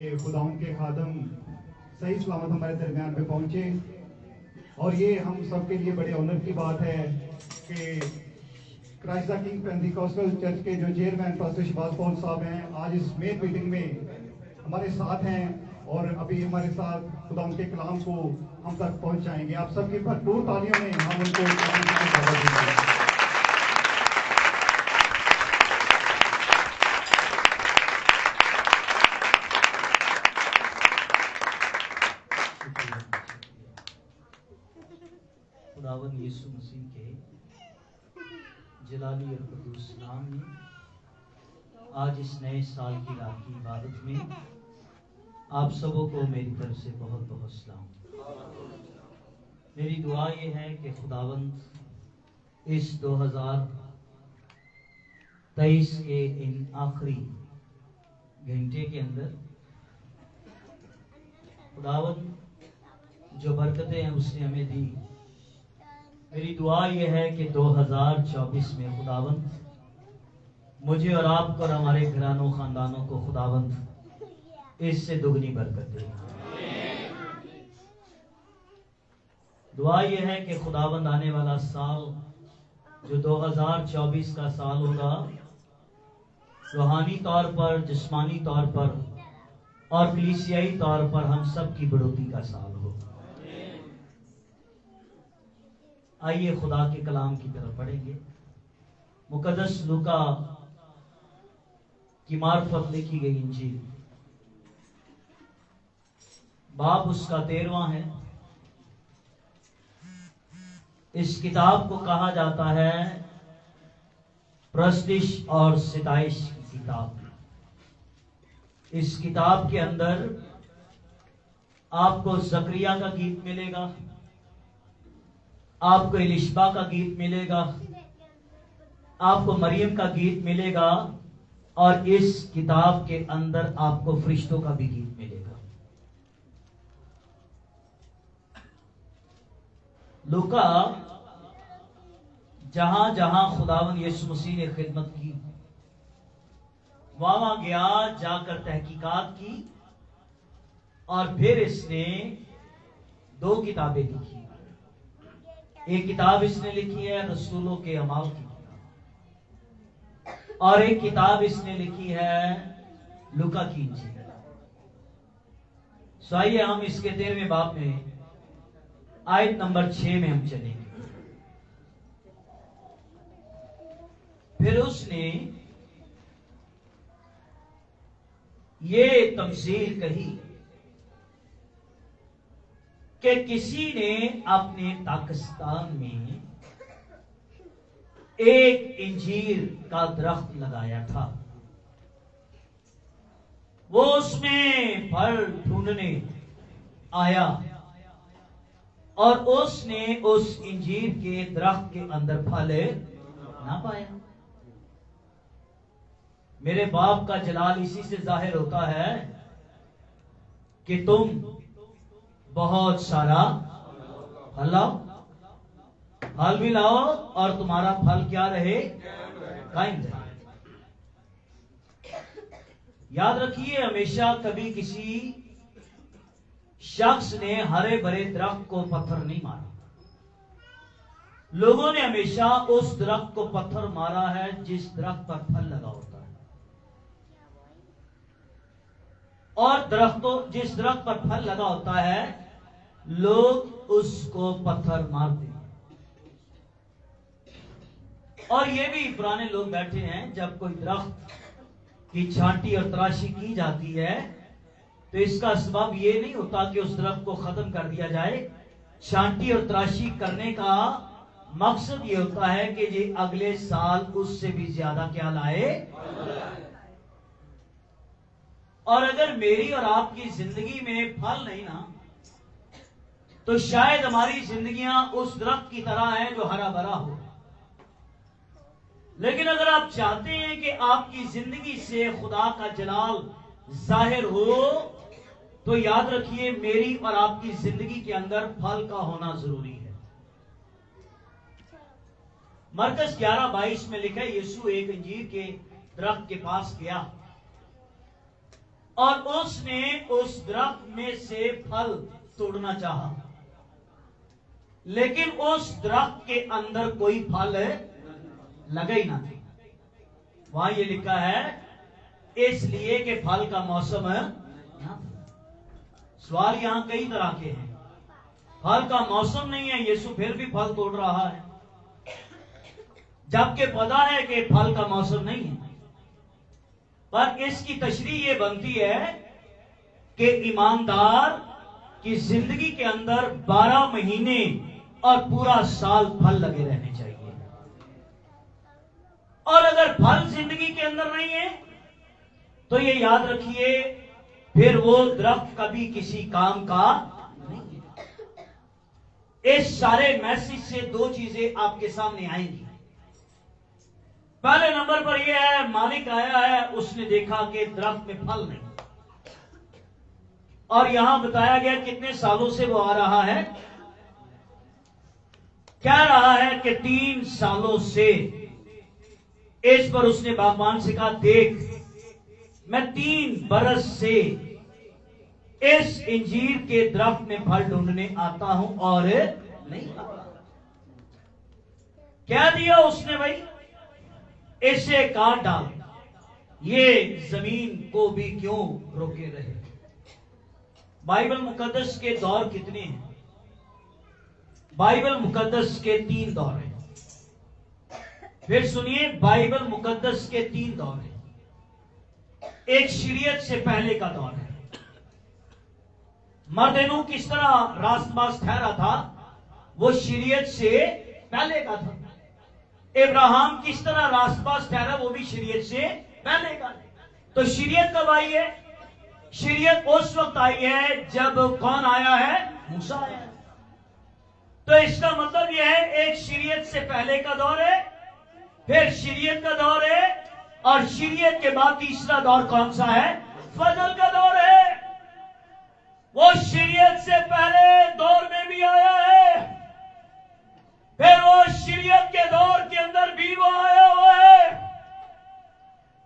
खुदाउन के खादम सही सलामत हमारे दरमियान में पहुंचे। और ये हम सबके लिए बड़े ऑनर की बात है कि Christ the king Pentecostal church के जो चेयरमैन पास्टर शहबाज पॉल साहब हैं, आज इस मेन मीटिंग में हमारे साथ हैं और अभी हमारे साथ खुदाउन के कलाम को हम तक पहुंचाएंगे। आप सबकी भरपूर तालियों में हम उनको देंगे। खुदावंद यीशु मसीह के जलाली और कुद्दूस नाम में आज इस नए साल की रात की इबादत में आप सबों को मेरी तरफ से बहुत बहुत सलाम। मेरी दुआ ये है कि खुदावंद इस 2023 के इन आखिरी घंटे के अंदर खुदावंद जो बरकतें हैं उसने हमें दी। मेरी दुआ यह है कि 2024 में खुदावंद मुझे और आपको और हमारे घरानों खानदानों को खुदावंद इससे दुगनी बरकत दे। दुआ यह है कि खुदावंद आने वाला साल जो 2024 का साल होगा, रूहानी तौर पर, जिस्मानी तौर पर और कलीसियाई तौर पर हम सब की बढ़ोतरी का साल हो। आइए खुदा के कलाम की तरफ पढ़ेंगे। मुकद्दस लूका की मार्फत लिखी गई इंजील, बाब उसका 13वां है। इस किताब को कहा जाता है प्रस्तिश और सिताइश की किताब। इस किताब के अंदर आपको जकरिया का गीत मिलेगा, आपको इलिशबा का गीत मिलेगा, आपको मरियम का गीत मिलेगा और इस किताब के अंदर आपको फरिश्तों का भी गीत मिलेगा। लूका जहां जहां खुदावंद यीशु मसीह ने खिदमत की, वहां गया, जाकर तहकीकात की और फिर इसने 2 किताबें लिखी। एक किताब इसने लिखी है रसूलों के अमाल की किताब, और एक किताब इसने लिखी है लूका की इंजील। सो आइए हम इसके 13वें बाब में आयत नंबर 6 में हम चलेंगे। फिर उसने ये तमसील कही कि किसी ने अपने पाकिस्तान में एक इंजीर का दरख्त लगाया था। वो उसमें फल ढूंढने आया और उसने उस इंजीर के दरख्त के अंदर फल ना पाया। मेरे बाप का जलाल इसी से जाहिर होता है कि तुम बहुत सारा फल लाओ, फल भी लाओ और तुम्हारा फल क्या रहे? कायम रहे। याद रखिए, हमेशा कभी किसी शख्स ने हरे भरे दरख्त को पत्थर नहीं मारा। लोगों ने हमेशा उस दरख्त को पत्थर मारा है जिस दरख्त पर फल लगा होता है, और जिस दरख्त पर फल लगा होता है लोग उसको पत्थर मारते हैं। और ये भी पुराने लोग बैठे हैं, जब कोई दरख्त की छांटी और तराशी की जाती है तो इसका सबब ये नहीं होता कि उस दरख्त को खत्म कर दिया जाए। छांटी और तराशी करने का मकसद ये होता है कि ये अगले साल उससे भी ज्यादा क्या लाए। और अगर मेरी और आपकी जिंदगी में फल नहीं ना, तो शायद हमारी जिंदगियां उस दरख्त की तरह है जो हरा भरा हो। लेकिन अगर आप चाहते हैं कि आपकी जिंदगी से खुदा का जलाल जाहिर हो, तो याद रखिए मेरी और आपकी जिंदगी के अंदर फल का होना जरूरी है। मरकस 11:22 में लिखा है, यीशु एक अंजीर के दरख्त के पास गया और उसने उस दरख्त में से फल तोड़ना चाहा, लेकिन उस दरख्त के अंदर कोई फल लगा ही ना। वहां ये लिखा है इसलिए कि फल का मौसम है। सवाल यहां कई तरह के हैं। फल का मौसम नहीं है, यीशु फिर भी फल तोड़ रहा है, जबकि पता है कि फल का मौसम नहीं है। पर इसकी तशरीह ये बनती है कि ईमानदार की जिंदगी के अंदर 12 महीने और पूरा साल फल लगे रहने चाहिए। और अगर फल जिंदगी के अंदर नहीं है तो ये याद रखिए फिर वो दरख्त कभी किसी काम का नहीं है। इस सारे मैसेज से दो चीजें आपके सामने आएंगी। पहले नंबर पर यह है, मालिक आया है, उसने देखा कि दरख्त में फल नहीं, और यहां बताया गया कितने सालों से वो आ रहा है। कह रहा है कि 3 सालों से। इस पर उसने बागबान से कहा, देख मैं 3 बरस से इस इंजीर के दरख्त में फल ढूंढने आता हूं और नहीं आता। क्या दिया उसने भाई? इसे काट डाल, ये जमीन को भी क्यों रोके रहे। बाइबल मुकद्दस के दौर कितने हैं? बाइबल मुकद्दस के 3 दौर हैं। फिर सुनिए, बाइबल मुकद्दस के 3 दौर हैं। एक शरीयत से पहले का दौर है। मर्देनू किस तरह रास्तबाज ठहरा था, वो शरीयत से पहले का था। इब्राहिम किस तरह रास्तबाज ठहरा, वो भी शरीयत से पहले का। तो शरीयत कब आई है? शरीयत उस वक्त आई है जब कौन आया है? मूसा आया है। तो इसका मतलब यह है एक शरीयत से पहले का दौर है, फिर शरीयत का दौर है, और शरीयत के बाद तीसरा दौर कौन सा है? फजल का दौर है। वो शरीयत से पहले दौर में भी आया है, फिर वो शरीयत के दौर के अंदर भी वो आया हुआ है।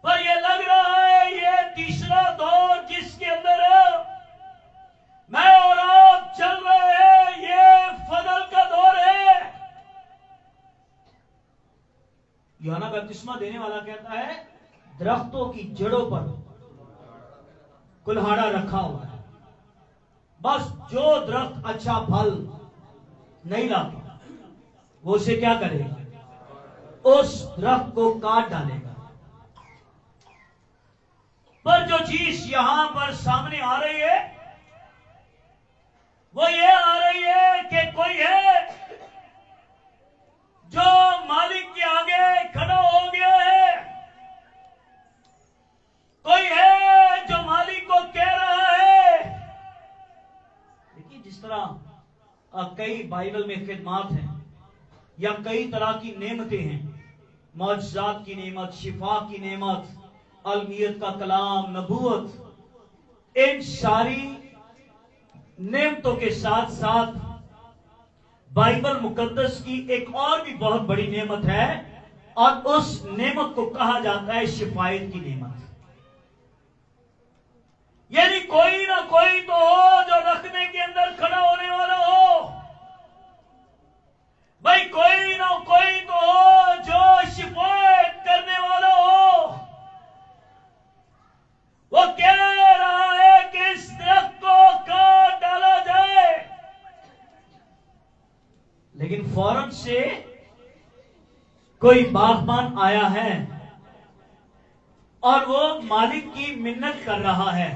पर ये लग रहा है ये तीसरा दौर जिसके अंदर मैं और आप चल रहे हैं, ये फजल का दौर है। यूहन्ना बपतिस्मा देने वाला कहता है दरख्तों की जड़ों पर कुल्हाड़ा रखा हुआ है, बस जो दरख्त अच्छा फल नहीं लाता वो उसे क्या करेगा? उस दरख्त को काट डालेगा। पर जो चीज यहां पर सामने आ रही है वो ये आ रही है कि कोई है जो मालिक के आगे खड़ा हो गया है, कोई है जो मालिक को कह रहा है। देखिए, जिस तरह कई बाइबल में खिदमात हैं या कई तरह की नेमतें हैं, मौजज़ात की नेमत, शिफा की नेमत, अलमियत का कलाम, नबूवत, इन सारी नेमतों के साथ साथ बाइबल मुकद्दस की एक और भी बहुत बड़ी नेमत है, और उस नेमत को कहा जाता है शिफायत की नेमत। यानी कोई ना कोई तो हो जो रखने के अंदर खड़ा होने वाला हो। भाई कोई ना कोई तो हो जो शिफायत करने वाला हो। वो कह रहा है कि इस दरख्त को काट डाला जाए, लेकिन फौरन से कोई बागबान आया है और वो मालिक की मिन्नत कर रहा है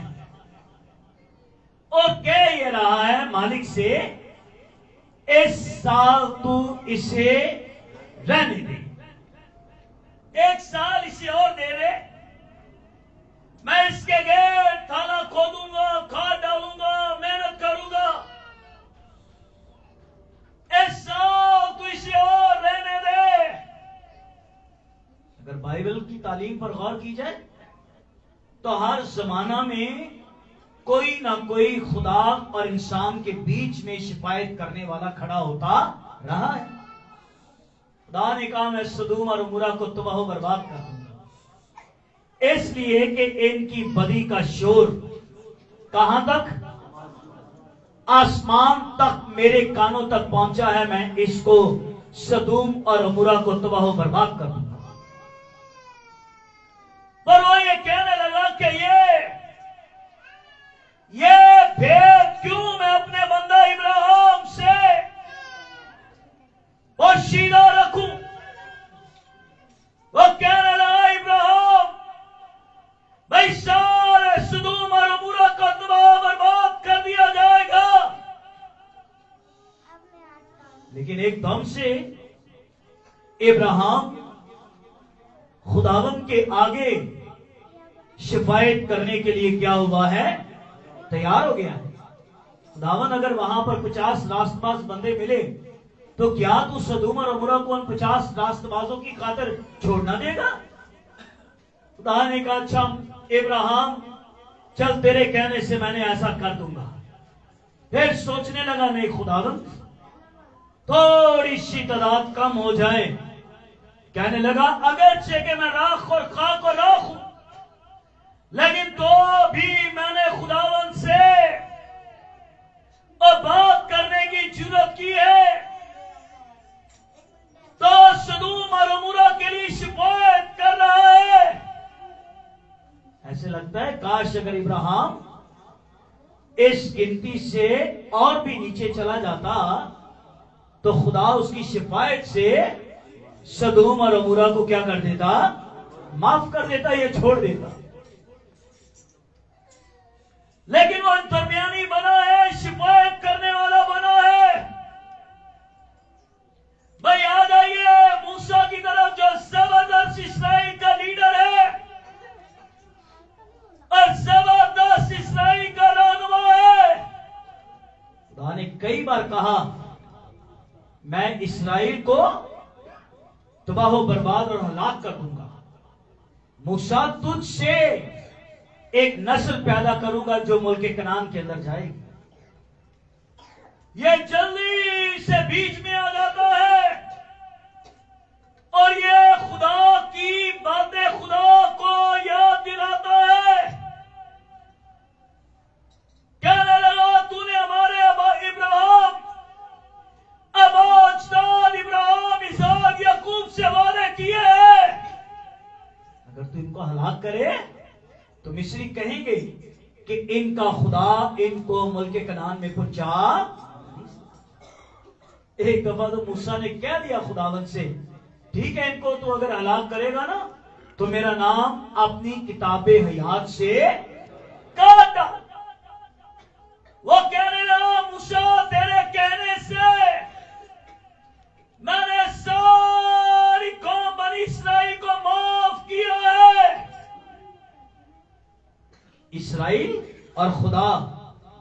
और कह ये रहा है मालिक से, इस साल तू इसे रहने दे, 1 साल इसे और दे दे, मैं इसके गेट थाला खोदूंगा, खाद डालूंगा, मेहनत करूंगा, इस साल तू इसे और रहने दे। अगर बाइबल की तालीम पर गौर की जाए तो हर जमाना में कोई ना कोई खुदा और इंसान के बीच में शिफायत करने वाला खड़ा होता रहा है। खुदा ने कहा मैं सदूम और उमरा को तबाह बर्बाद कर दूंगा, इसलिए कि इनकी बदी का शोर कहां तक? आसमान तक मेरे कानों तक पहुंचा है, मैं इसको सदूम और अमूरा को तबाह बर्बाद कर दूंगा। पर वो ये कहने लगा कि ये भेद क्यों मैं अपने बंदा इब्राहिम से पोशीदा रखूं? वो कहने लगा इब्राहिम, भाई सारे सदूम और अमूरा का तबाह बर्बाद कर दिया जाएगा। लेकिन एकदम से इब्राहिम खुदावंद के आगे शिफायत करने के लिए क्या हुआ है? तैयार हो गया है। खुदावंद अगर वहां पर 50 रास्तबाज बंदे मिले तो क्या तू सदूम और अमूरा को उन 50 रास्तबाजों की खातिर छोड़ना देगा? खुदा ने कहा, अच्छा इब्राहिम, चल तेरे कहने से मैंने ऐसा कर दूंगा। फिर सोचने लगा, नहीं खुदावंद, थोड़ी सी तादाद कम हो जाए। कहने लगा, अगरचे कि मैं राख और खाक और राख हूं, लेकिन तो भी मैंने खुदावंद से बात करने की जुर्रत की है, तो सदूम और अमूरा के लिए शिफायत कर रहा है। ऐसे लगता है काश अगर इब्राहिम इस गिनती से और भी नीचे चला जाता तो खुदा उसकी शिफायत से सदूम और अमूरा को क्या कर देता? माफ कर देता, ये छोड़ देता। लेकिन वो दरमियानी बना है, शिफायत करने वाला बना है। भाई याद आइए मूसा की तरफ, जो जबरदस्त इस्राइल का लीडर है और जबरदस्त इस्राइल का रहनुमा है। खुदा ने कई बार कहा, मैं इस्राइल को तबाह बर्बाद और हलाक कर दूंगा। मूसा, तुझसे एक नस्ल पैदा करूंगा जो मुल्क कनान के अंदर जाएगी। ये जल्दी से बीच में आ जाता है और ये खुदा की बातें खुदा को याद दिलाता है। कहने लगा, तूने हमारे इब्राहिम, अबाजदाद इब्राहिम, इसहाक, याकूब से वादे किए हैं, अगर तू इनको हलाक करे तो मिस्री कहेंगे कि इनका खुदा इनको मुल्क कनान में पहुंचा। एक दफा तो मूसा ने कह दिया खुदावंद से, ठीक है, इनको तू अगर हलाक करेगा ना तो मेरा नाम अपनी किताबे हयात से काट डाल। वो कहने लगा, मूसा, तेरे कहने से मैंने सारी कौम बनी इस्राइल को माफ किया है। इस्राइल और खुदा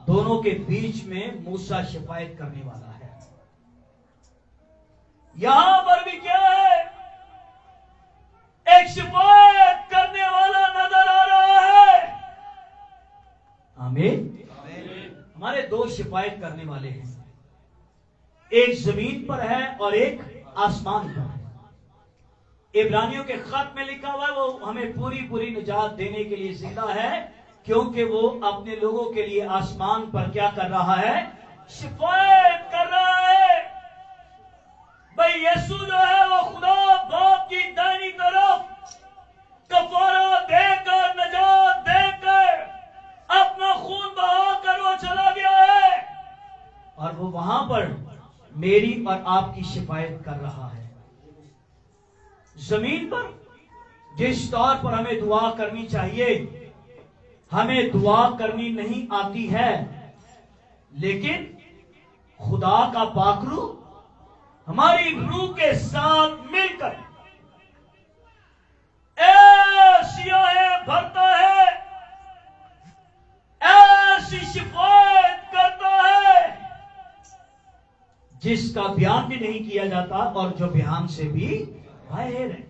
दोनों के बीच में मूसा शिफायत करने वाला है। यहां पर भी क्या है? एक शिफायत करने वाला नजर आ रहा है। आमीन। हमारे दो शिफायत करने वाले हैं, एक जमीन पर है और एक आसमान पर है। इब्रानियों के खत में लिखा हुआ है, वो हमें पूरी पूरी निजात देने के लिए जिंदा है, क्योंकि वो अपने लोगों के लिए आसमान पर क्या कर रहा है? शिफायत कर रहा है। भाई यीशु जो है वो खुदा बाप की दाहिनी तरफ कफारा देकर, नजात देकर, अपना खून बहाकर वो चला गया है और वो वहां पर मेरी और आपकी शिफायत कर रहा है। जमीन पर जिस तौर पर हमें दुआ करनी चाहिए, हमें दुआ करनी नहीं आती है, लेकिन खुदा का पाकरू हमारी रूह के साथ मिलकर ऐसी आयें भरता है, ऐसी शिफायत करता है जिसका बयान भी नहीं किया जाता और जो बयान से भी बाहर है।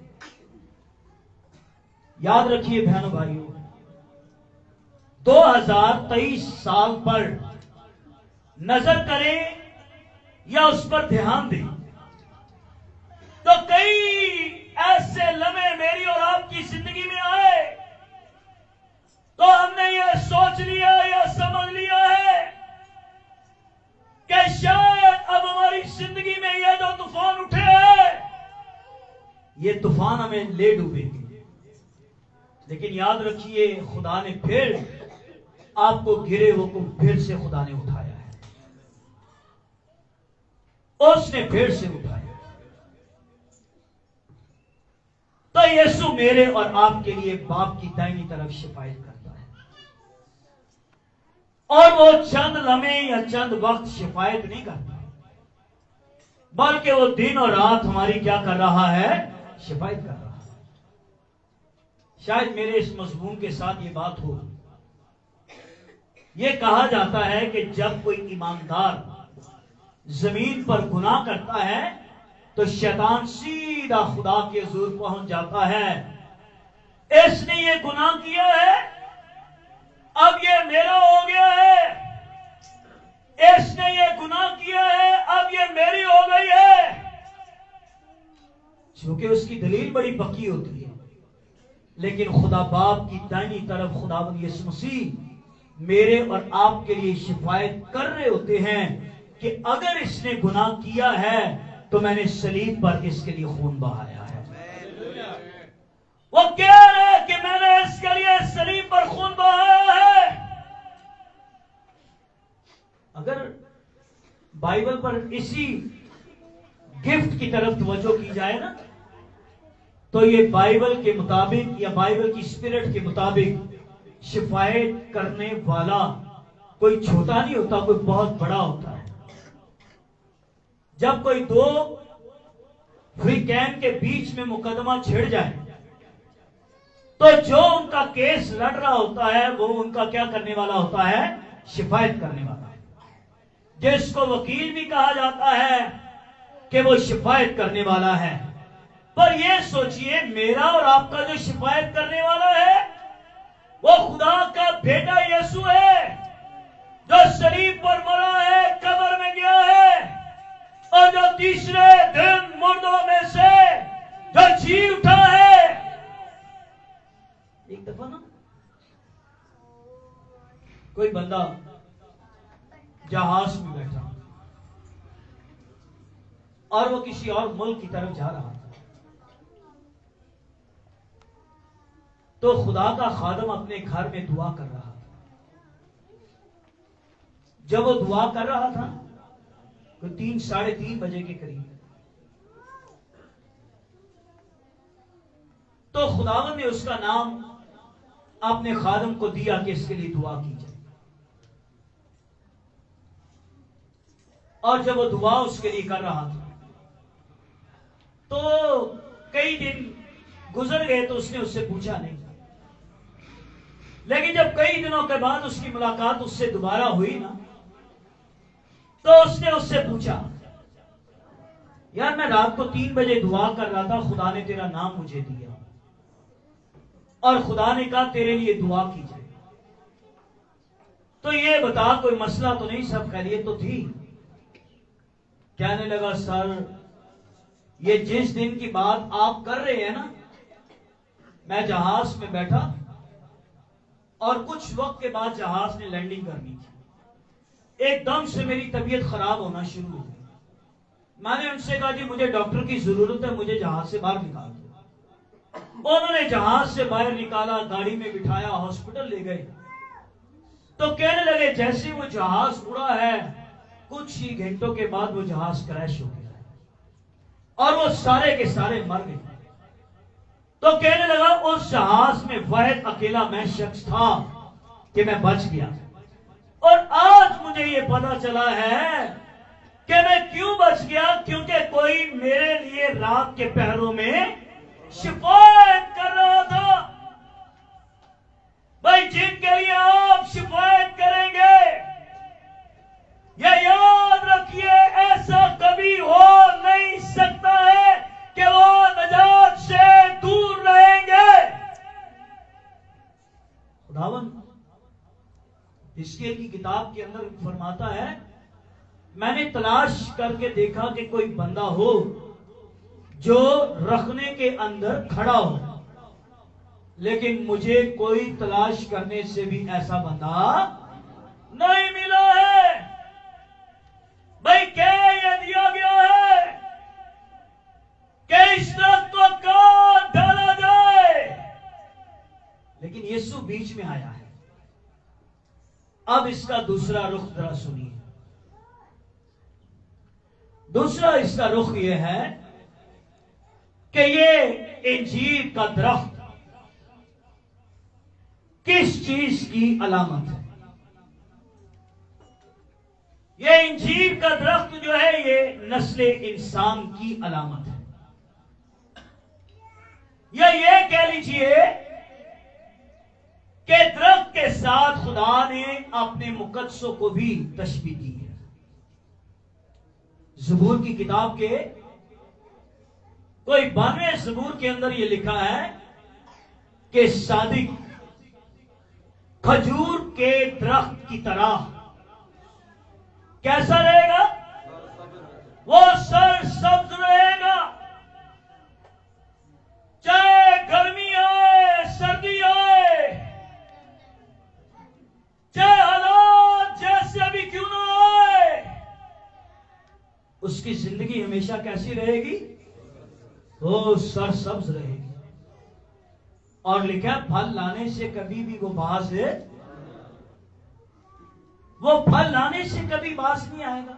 याद रखिए बहनों भाइयों, 2023 साल पर नजर करें या उस पर ध्यान दें तो कई ऐसे लम्हे मेरी और आपकी जिंदगी में आए तो हमने ये सोच लिया या समझ लिया है कि शायद अब हमारी जिंदगी में ये जो तूफान उठे हैं, ये तूफान हमें ले डूबेंगे। लेकिन याद रखिए, खुदा ने फिर आपको गिरे हुए को फिर से खुदा ने उठाया है, उसने फिर से उठाया। तो यीशु मेरे और आपके लिए बाप की दाहिनी तरफ शिफायत करता है, और वो चंद लम्हे या चंद वक्त शिफायत नहीं करता, बल्कि वो दिन और रात हमारी क्या कर रहा है? शिफायत कर रहा है। शायद मेरे इस मजमून के साथ ये बात हो। यह कहा जाता है कि जब कोई ईमानदार जमीन पर गुनाह करता है तो शैतान सीधा खुदा के हुजूर पहुंच जाता है। इसने ये गुनाह किया है, अब ये मेरा हो गया है। इसने ये गुनाह किया है, अब ये मेरी हो गई है। क्योंकि उसकी दलील बड़ी पक्की होती है। लेकिन खुदा बाप की दाहिनी तरफ खुदावंद यीशु मसीह मेरे और आपके लिए शिफायत कर रहे होते हैं कि अगर इसने गुनाह किया है तो मैंने सलीब पर इसके लिए खून बहाया है। वो कह रहे हैं कि मैंने इसके लिए सलीब पर खून बहाया है। अगर बाइबल पर इसी गिफ्ट की तरफ तवज्जो की जाए ना, तो ये बाइबल के मुताबिक या बाइबल की स्पिरिट के मुताबिक शिफायत करने वाला कोई छोटा नहीं होता, कोई बहुत बड़ा होता है। जब कोई दो फ्री कैंप के बीच में मुकदमा छिड़ जाए तो जो उनका केस लड़ रहा होता है वो उनका क्या करने वाला होता है? शिफायत करने वाला है। जिसको वकील भी कहा जाता है कि वो शिफायत करने वाला है। पर ये सोचिए, मेरा और आपका जो शिफायत करने वाला है वो खुदा का बेटा यीशु है, जो सलीब पर मरा है, कब्र में गया है, और जो तीसरे दिन मुर्दों में से जो जी उठा है। एक दफा ना कोई बंदा जहाज में बैठा और वो किसी और मुल्क की तरफ जा रहा था, तो खुदा का खादम अपने घर में दुआ कर रहा था। जब वो दुआ कर रहा था तो 3-3:30 बजे के करीब, तो खुदावन ने उसका नाम अपने खादम को दिया कि इसके लिए दुआ की जाए। और जब वो दुआ उसके लिए कर रहा था तो कई दिन गुजर गए तो उसने उससे पूछा नहीं। लेकिन जब कई दिनों के बाद उसकी मुलाकात उससे दोबारा हुई ना, तो उसने उससे पूछा, यार मैं रात को 3 बजे दुआ कर रहा था, खुदा ने तेरा नाम मुझे दिया और खुदा ने कहा तेरे लिए दुआ की जाए, तो ये बता कोई मसला तो नहीं, सब खैरियत तो थी? कहने लगा, सर ये जिस दिन की बात आप कर रहे हैं ना, मैं जहाज में बैठा और कुछ वक्त के बाद जहाज ने लैंडिंग करनी थी। एकदम से मेरी तबीयत खराब होना शुरू हो गई। मैंने उनसे कहा, जी मुझे डॉक्टर की जरूरत है, मुझे जहाज से बाहर निकाल दो। उन्होंने जहाज से बाहर निकाला, गाड़ी में बिठाया, हॉस्पिटल ले गए। तो कहने लगे जैसे वो जहाज उड़ा है, कुछ ही घंटों के बाद वो जहाज क्रैश हो गया और वो सारे के सारे मर गए। तो कहने लगा उस जहाज में वाहिद अकेला मैं शख्स था कि मैं बच गया। और आज मुझे ये पता चला है कि मैं क्यों बच गया, क्योंकि कोई मेरे लिए रात के पहरों में शिफायत कर रहा था। भाई, जिनके लिए आप शिफायत करेंगे, यह याद रखिए, ऐसा कभी हो नहीं सकता है कि वो नजात से दूर रहेंगे। खुदावन हिजकिय्याह की किताब के अंदर फरमाता है, मैंने तलाश करके देखा कि कोई बंदा हो जो रखने के अंदर खड़ा हो लेकिन मुझे कोई तलाश करने से भी ऐसा बंदा नहीं मिला है। भाई क्या ये दिया गया है कि इस दरख्त को काट डाला जाए, लेकिन यीशु बीच में आया है। अब इसका दूसरा रुख जरा सुनिए। दूसरा इसका रुख यह है कि ये इंजीर का दरख्त किस चीज की अलामत है। ये इंजीर का दरख्त जो है ये नस्ले इंसान की अलामत है, या ये कह लीजिए कि दरख्त के साथ खुदा ने अपने मुकद्दसों को भी तशबीह दी है। ज़बूर की किताब के कोई 92वें ज़बूर के अंदर यह लिखा है कि सादिक खजूर के दरख्त की तरह कैसा रहेगा, वो सरसब्ज रहेगा। चाहे गर्मी आए सर्दी आए, चाहे हालात जैसे भी क्यों ना आए, उसकी जिंदगी हमेशा कैसी रहेगी, वो सरसब्ज रहेगी। और लिखा फल लाने से कभी भी वो बाज है, वो फल लाने से कभी बाज नहीं आएगा।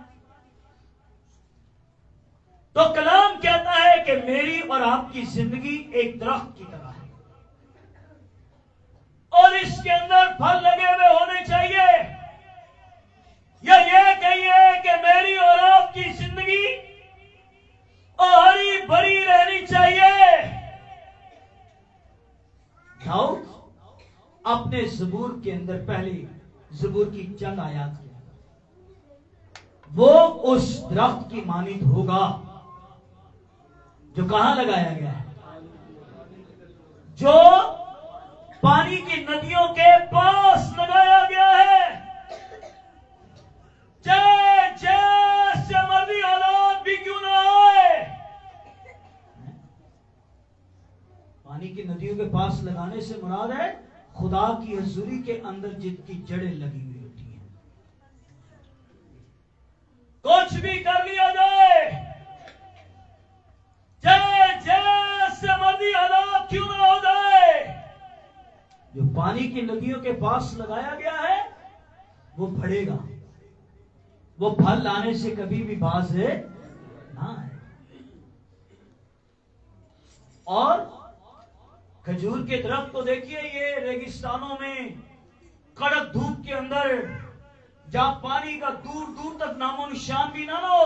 तो कलाम कहता है कि मेरी और आपकी जिंदगी एक दरख्त की तरह है और इसके अंदर फल लगे हुए होने चाहिए। या ये कहिए कि मेरी और आपकी जिंदगी हरी भरी रहनी चाहिए। दाऊद अपने ज़बूर के अंदर पहले ज़बूर की चंद आयात वो उस दरख्त की मानिंद होगा जो कहां लगाया गया है, जो पानी की नदियों के पास लगाया गया है। चाहे जैसे मर्जी हालात भी क्यों ना आए, पानी की नदियों के पास लगाने से मुराद है खुदा की हजूरी के अंदर जिनकी जड़ें लगी हुई होती हैं। कुछ भी कर लिया जाए, चाहे जैसे मर्जी हालात क्यों ना हो जाए, जो पानी की नदियों के पास लगाया गया है वो बढ़ेगा, वो फल लाने से कभी भी बाज है ना है। और खजूर के दरख्त को देखिए, ये रेगिस्तानों में कड़क धूप के अंदर जहां पानी का दूर दूर तक नामो निशान भी ना हो,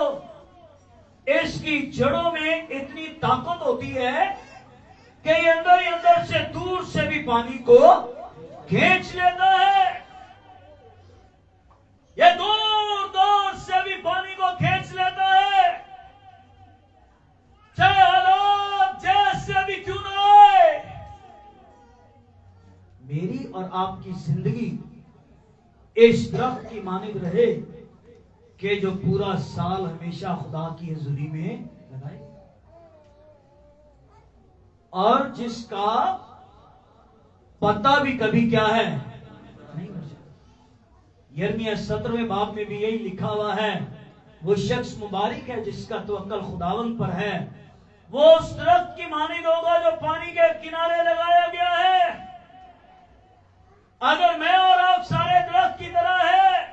इसकी जड़ों में इतनी ताकत होती है कि ये अंदर ही अंदर से दूर से भी पानी को खींच लेता है। ये दूर दूर से भी पानी को खींच लेता है, चाहे हालात जैसे भी क्यों ना आए। मेरी और आपकी जिंदगी इस दरख्त की मानिंद रहे कि जो पूरा साल हमेशा खुदा की हजूरी में लगाए और जिसका पत्ता भी कभी क्या है नहीं मुरझाता। यिर्मयाह 17वें बाब में भी यही लिखा हुआ है, वो शख्स मुबारक है जिसका तवक्कल खुदावंद पर है, वो उस दरख्त की मानिंद होगा जो पानी के किनारे लगाया गया है। अगर मैं और आप सारे दरख्त की तरह है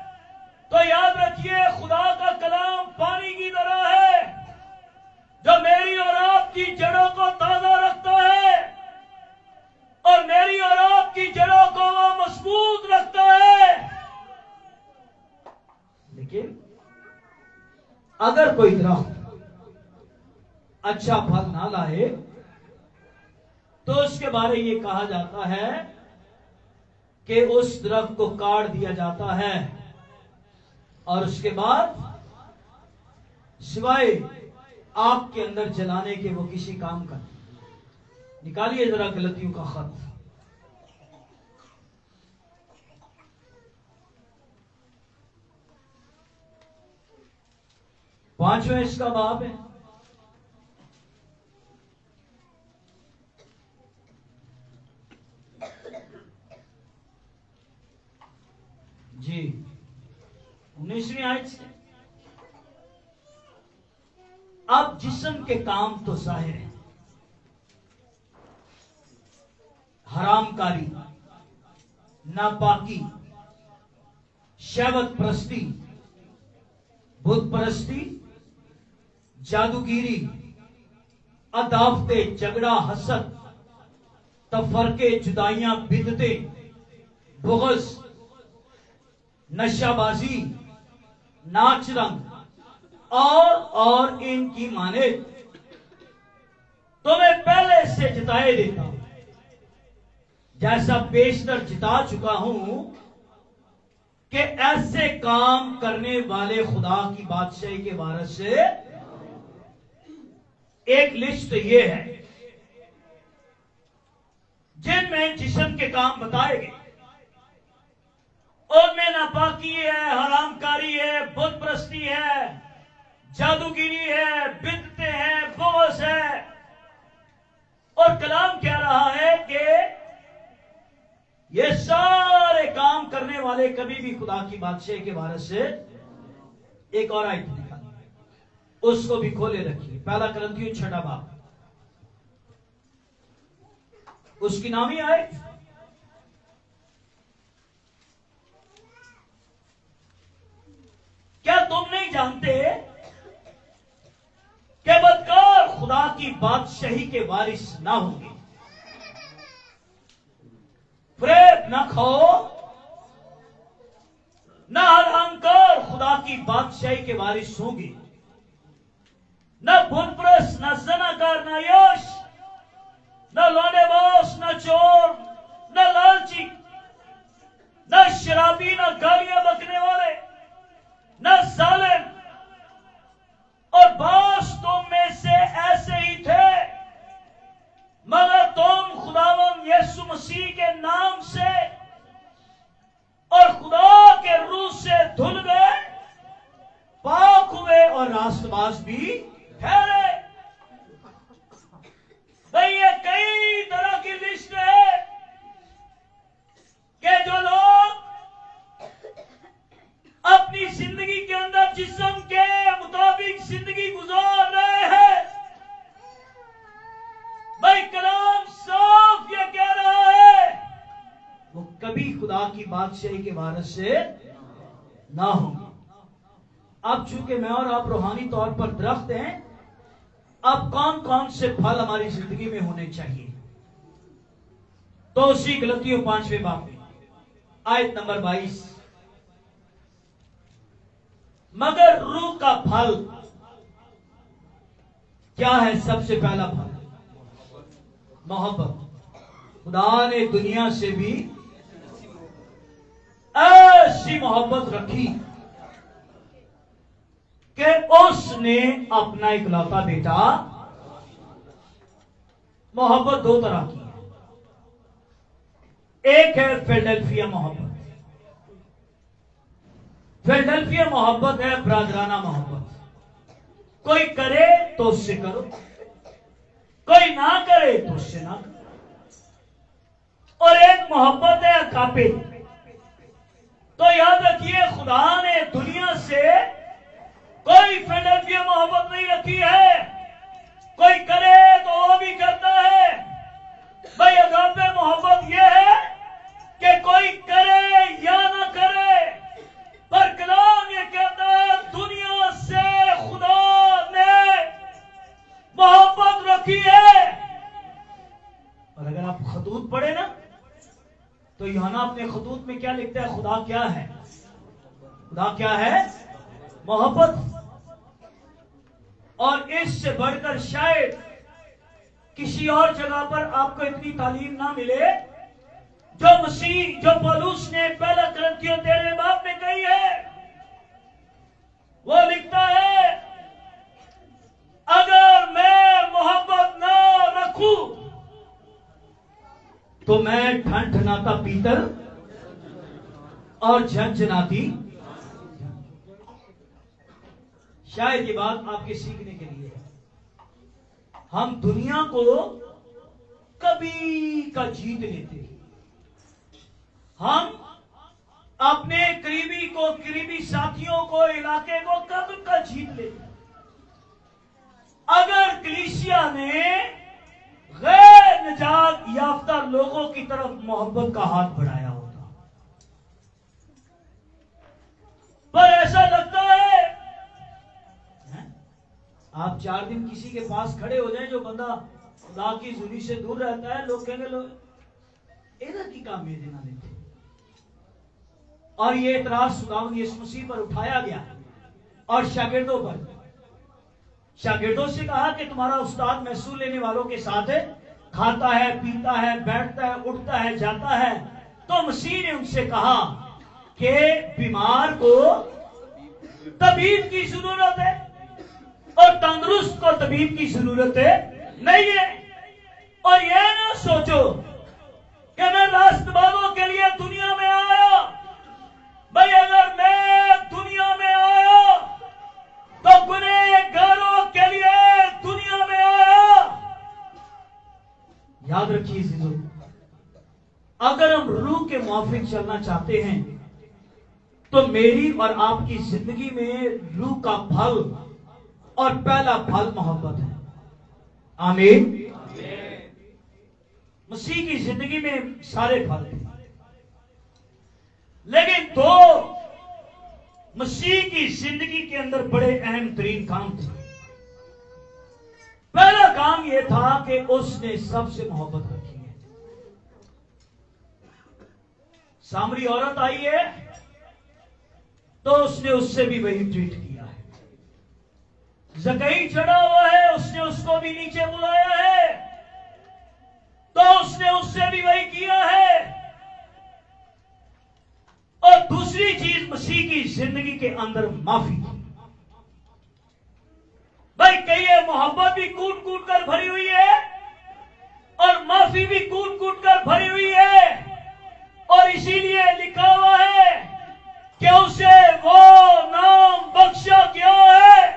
तो याद रखिए खुदा का कलाम पानी की तरह है जो मेरी और आपकी जड़ों को ताजा रखता है और मेरी और आपकी जड़ों को वो मजबूत रखता है। लेकिन अगर कोई दरख्त अच्छा फल ना लाए तो उसके बारे ये कहा जाता है कि उस दरख्त को काट दिया जाता है और उसके बाद सिवाय आग के अंदर जलाने के वो किसी काम का। निकालिए जरा गलतियों का खत, पांचवें इसका बाब है। 19वीं आयत से। अब जिस्म के काम तो जाहिर है, हरामकारी, नापाकी, शहवत परस्ती, बुत परस्ती, जादूगिरी, अदावते, झगड़ा, हसद, तफरके, जुदाइयां, बिदते, बुग़्ज़, नशाबाजी, नाच रंग और इनकी माने तो मैं पहले से जिताए देता हूं, जैसा पेशतर जिता चुका हूं कि ऐसे काम करने वाले खुदा की बादशाही के वारिस से एक लिस्ट ये है जिनमें जिस्म के काम बताए गए। उनमें नापाकी है, हरामकारी है, बुत परस्ती है, जादूगिरी है, बिदते हैं, बुग़्ज़ है। और कलाम कह रहा है कि ये सारे काम करने वाले कभी भी खुदा की बादशाही के वारिस से। एक और आयत निकालिए, उसको भी खोले रखिए, पहला कुरिन्थियों 6 बाब, उसकी नाम ही आयत। क्या तुम नहीं जानते कि बदकार खुदा की बादशाही के वारिस ना होंगे? फरेब न खाओ, न हरामकार खुदा की बादशाही के वारिस होंगे। न बुतप्रस्त, न ज़नाकार, न यश, न लौंडेबाज, न चोर, न लालची, न शराबी, न गालियां बकने वाले, न जालिम। और बास तुम में से ऐसे ही थे, मगर तुम खुदावंद यीशु मसीह के नाम से और खुदा के रूह से धुल गए, पाक हुए और रास्तबाज भी ठहरे। भाई ये कई तरह की लिस्ट है कि जो लोग अपनी जिंदगी के अंदर जिस्म के मुताबिक जिंदगी गुजार रहे हैं। भाई कलाम साफ ये कह रहा है वो कभी खुदा की बादशाही के वारिस से ना होंगे। अब चूंकि मैं और आप रूहानी तौर पर दरख्त हैं, अब कौन कौन से फल हमारी जिंदगी में होने चाहिए? तो उसी गलतियों 5वें बाब में आयत नंबर 22, मगर रूह का फल क्या है? सबसे पहला फल मोहब्बत। खुदा ने दुनिया से भी ऐसी मोहब्बत रखी कि उसने अपना इकलौता बेटा। मोहब्बत दो तरह की है, एक है फिलडेल्फिया मोहब्बत। फिलडेल्फिया मोहब्बत है ब्रादराना मोहब्बत। कोई करे तो उससे करो, कोई ना करे तो उससे ना करो। और एक मोहब्बत है अगापे। तो याद रखिए, खुदा ने दुनिया से कोई फिलडेल्फिया मोहब्बत नहीं रखी है। कोई करे तो वो भी करता है। भाई अगापे मोहब्बत यह है कि कोई करे या ना करे, पर कलाम ये कहता है दुनिया से खुदा ने मोहब्बत रखी है। और अगर आप खतूत पढ़े ना, तो यूहन्ना अपने खतूत में क्या लिखता है? खुदा क्या है? खुदा क्या है? मोहब्बत। और इससे बढ़कर शायद किसी और जगह पर आपको इतनी तालीम ना मिले जो पौलुस ने पहला कुरिन्थियों 13 बाब में कही है। वो लिखता है, अगर मैं मोहब्बत ना रखूं तो मैं ठनठनाता पीतल और झनझनाती। शायद ये बात आपके सीखने के लिए है। हम दुनिया को कभी का जीत लेते हैं, हम अपने करीबी साथियों को, इलाके को कब का जीत ले। अगर कलीसिया ने गैर निजात याफ्ता लोगों की तरफ मोहब्बत का हाथ बढ़ाया होता, पर ऐसा लगता है आप 4 दिन किसी के पास खड़े हो जाए, जो बंदा खुदा की जुनी से दूर रहता है, लोग कहेंगे लोग इधर की काम में देना देते। और ये इतराज खुदावंद यीशु मसीह पर उठाया गया और शागिर्दों पर। शागिर्दों से कहा कि तुम्हारा उस्ताद महसूल लेने वालों के साथ है, खाता है, पीता है, बैठता है, उठता है, जाता है। तो मसीह ने उनसे कहा कि बीमार को तबीब की जरूरत है और तंदुरुस्त को तबीब की जरूरत है नहीं है। और यह ना सोचो कि मैं रास्तबाजों के लिए दुनिया में आया। भाई अगर मैं दुनिया में आया तो गुनहगारों के लिए दुनिया में आया। याद रखिए जीजो, अगर हम रूह के मुआफिक चलना चाहते हैं तो मेरी और आपकी जिंदगी में रूह का फल और पहला फल मोहब्बत है। आमीन। मसीह की जिंदगी में सारे फल थे, लेकिन 2 मसीह की जिंदगी के अंदर बड़े अहम तरीन काम थे। पहला काम यह था कि उसने सबसे मोहब्बत रखी है। सामरी औरत आई है तो उसने उससे भी वही ट्रीट किया है। जकई चढ़ा हुआ है, उसने उसको भी नीचे बुलाया है तो उसने उससे भी वही किया है। और दूसरी चीज मसीह की जिंदगी के अंदर माफी थी। भाई कहिए मोहब्बत भी कूट कूट कर भरी हुई है और माफी भी कूट कूट कर भरी हुई है। और इसीलिए लिखा हुआ है कि उसे वो नाम बख्शा गया है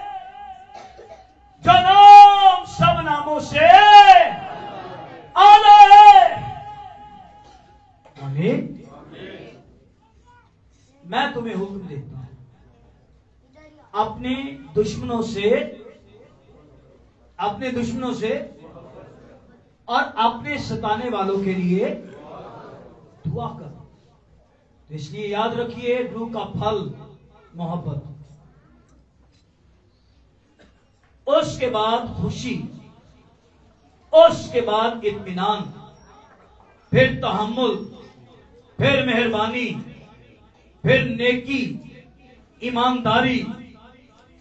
जो नाम सब नामों से आला है। आमीन। मैं तुम्हें हुक्म देता हूं, अपने दुश्मनों से और अपने सताने वालों के लिए दुआ करो। तो इसलिए याद रखिए, रूह का फल मोहब्बत, उसके बाद खुशी, उसके बाद इत्मीनान, फिर तहम्मुल, फिर मेहरबानी, फिर नेकी, ईमानदारी,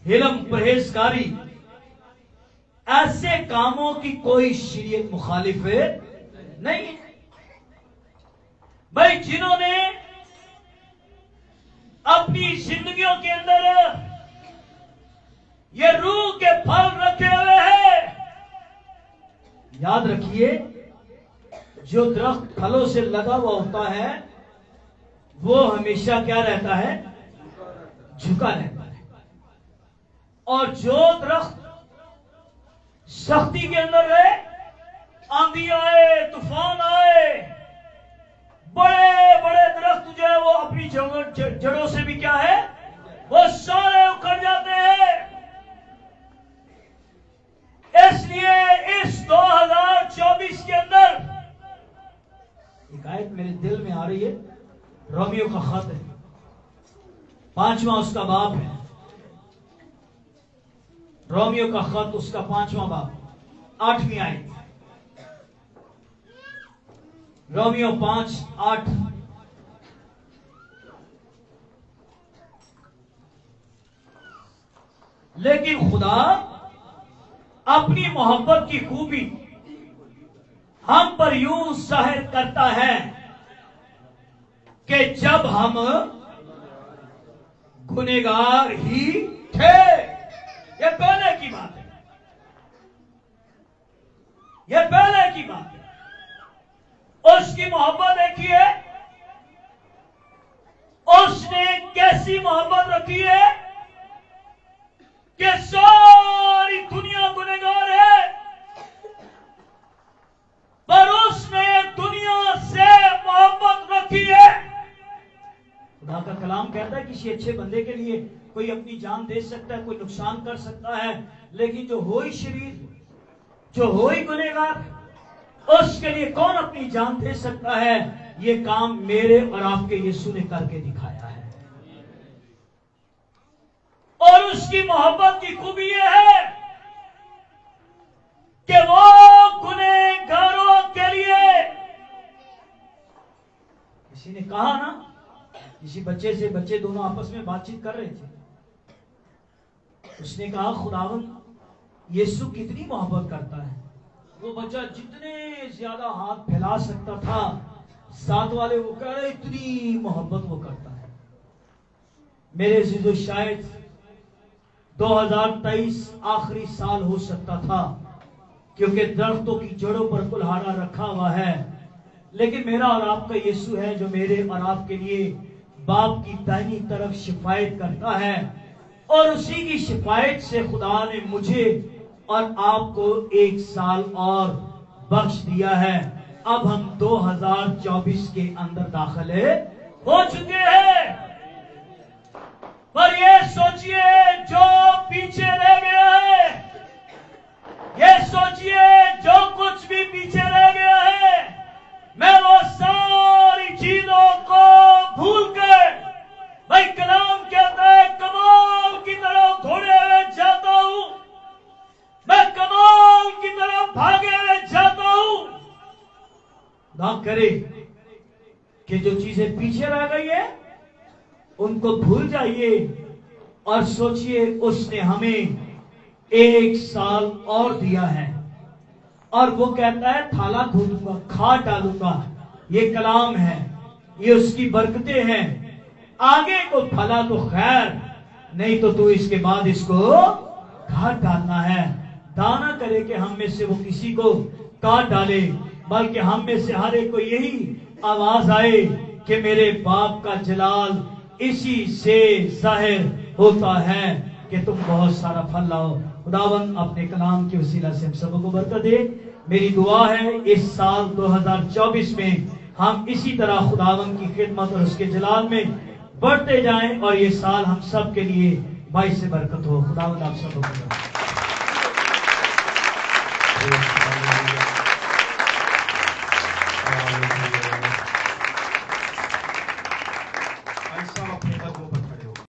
हिलम, परहेजगारी। ऐसे कामों की कोई शरीयत मुखालिफ नहीं है। भाई जिन्होंने अपनी जिंदगियों के अंदर ये रूह के फल रखे हुए हैं, याद रखिए जो दरख्त फलों से लगा हुआ होता है वो हमेशा क्या रहता है? झुका रहता है। और जो दरख्त सख्ती के अंदर रहे, आंधी आए, तूफान आए, बड़े बड़े दरख्त जो है वो अपनी जड़ों से भी क्या है, वो सारे उखड़ जाते हैं। इसलिए इस 2024 के अंदर एक आयत मेरे दिल में आ रही है, रोमियो का खत है, 5वां उसका बाब है। रोमियो का खत उसका 5वां बाब, 8वीं आयत। रोमियो 5:8। लेकिन खुदा अपनी मोहब्बत की खूबी हम पर यूं जाहिर करता है कि जब हम गुनहगार ही थे, यह पहले की बात है, यह पहले की बात है। उसकी मोहब्बत देखिए, उसने कैसी मोहब्बत रखी है कि सारी दुनिया गुनहगार है, पर उसने दुनिया से मोहब्बत रखी है। खुदा किसी अच्छे बंदे के लिए कोई अपनी जान दे सकता है, कोई नुकसान कर सकता है, लेकिन जो हो ही शरीर, जो हो ही गुनहगार, उसके लिए कौन अपनी जान दे सकता है? ये काम मेरे और आपके यीशु ने करके दिखाया है। और उसकी मोहब्बत की खूबी यह है कि वो गुनहगारों के लिए, किसी ने कहा ना, किसी बच्चे से, बच्चे दोनों आपस में बातचीत कर रहे थे, उसने कहा खुदावंद यीशु कितनी मोहब्बत करता है। वो बच्चा जितने ज्यादा हाथ फैला सकता था, साथ वाले वो कह रहे इतनी मोहब्बत वो करता है। मेरे अजीजों, शायद 2023 आखिरी साल हो सकता था, क्योंकि दरख्तों की जड़ों पर कुल्हाड़ा रखा हुआ है, लेकिन मेरा और आपका यीशु है जो मेरे और आपके लिए बाप की दाहिनी तरफ शिफायत करता है, और उसी की शिफायत से खुदा ने मुझे और आपको 1 साल और बख्श दिया है। अब हम 2024 के अंदर दाखिल हो चुके हैं। पर ये सोचिए जो पीछे रह गया है, ये सोचिए जो कुछ भी पीछे रह गया है, मैं वो सारी चीजों को भूल कर, भाई कलाम कहता है कमाल की तरफ दौड़े हुए जाता हूं, मैं कमाल की तरफ भागे हुए जाता हूं। ना करे कि जो चीजें पीछे रह गई है उनको भूल जाइए और सोचिए उसने हमें 1 साल और दिया है, और वो कहता है थाला खोदूंगा, खाद डालूंगा। ये कलाम है, ये उसकी बरकतें हैं। आगे को फला तो खैर, नहीं तो तू इसके बाद इसको खाद डालना है। दाना करे कि हम में से वो किसी को काट डाले, बल्कि हम में से हर एक को यही आवाज आए कि मेरे बाप का जलाल इसी से जाहिर होता है कि तुम बहुत सारा फल लाओ। खुदावंद अपने कलाम की वसीला से हम सबको बरकत दे। मेरी दुआ है इस साल 2024 में हम इसी तरह खुदावंद की खिदमत और उसके जलाल में बढ़ते जाएं, और ये साल हम सब के लिए बाइस से बरकत हो। खुदावंद आप सबको